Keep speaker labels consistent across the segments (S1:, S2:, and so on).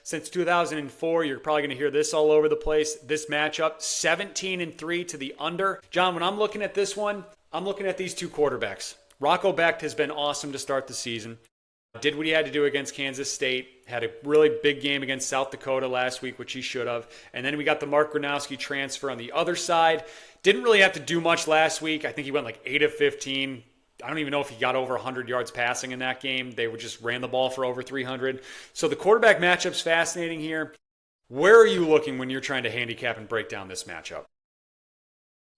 S1: since 2004. You're probably going to hear this all over the place. This matchup, 17-3 to the under. John, when I'm looking at this one, I'm looking at these two quarterbacks. Rocco Becht has been awesome to start the season. Did what he had to do against Kansas State. Had a really big game against South Dakota last week, which he should have. And then we got the Mark Gronowski transfer on the other side. Didn't really have to do much last week. I think he went like 8 of 15. I don't even know if he got over 100 yards passing in that game. They just ran the ball for over 300. So the quarterback matchup's fascinating here. Where are you looking when you're trying to handicap and break down this matchup?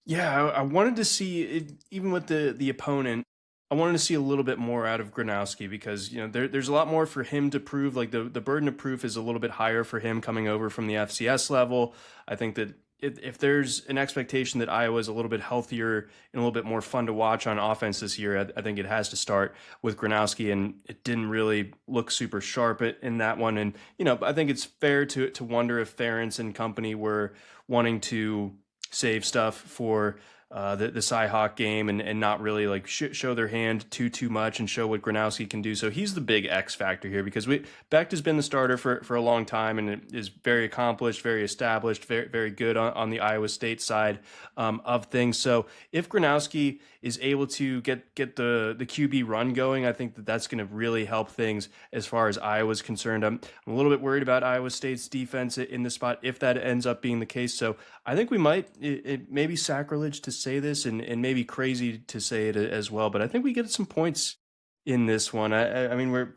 S2: Yeah, I wanted to see it, even with the opponent. I wanted to see a little bit more out of Gronowski because there's a lot more for him to prove. Like the burden of proof is a little bit higher for him coming over from the FCS level. I think that if there's an expectation that Iowa is a little bit healthier and a little bit more fun to watch on offense this year, I think it has to start with Gronowski, and it didn't really look super sharp in that one. And I think it's fair to wonder if Ferentz and company were wanting to save stuff for the CyHawk game and not really like show their hand too much and show what Gronowski can do. So he's the big X factor here because Becht has been the starter for a long time and is very accomplished, very established, very, very good on the Iowa State side of things. So if Gronowski is able to get the QB run going, I think that's going to really help things as far as Iowa's concerned. I'm a little bit worried about Iowa State's defense in this spot if that ends up being the case. So I think we might, it may be sacrilege to say this and maybe crazy to say it as well, but I think we get some points in this one. I mean,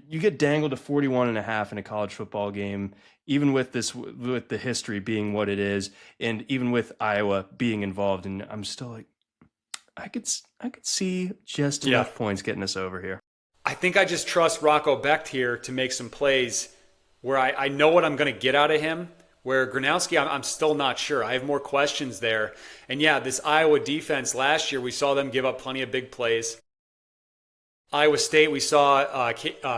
S2: you get dangled to 41.5 in a college football game, even with the history being what it is, and even with Iowa being involved. And I'm still like, I could see just enough points getting us over here.
S1: I think I just trust Rocco Becht here to make some plays where I know what I'm going to get out of him. Where Gronowski, I'm still not sure. I have more questions there. And yeah, this Iowa defense last year, we saw them give up plenty of big plays. Iowa State, we saw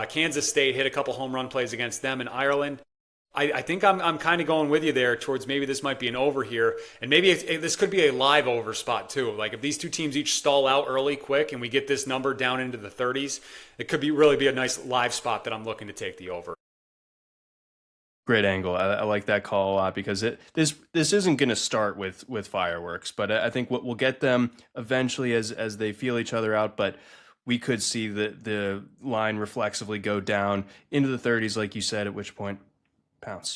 S1: Kansas State hit a couple home run plays against them in Ireland. I think I'm kind of going with you there towards maybe this might be an over here. And maybe this could be a live over spot too. Like if these two teams each stall out early quick and we get this number down into the 30s, it could really be a nice live spot that I'm looking to take the over.
S2: Great angle. I like that call a lot because this isn't going to start with fireworks, but I think what will get them eventually as they feel each other out. But we could see the line reflexively go down into the 30s, like you said, at which point pounce.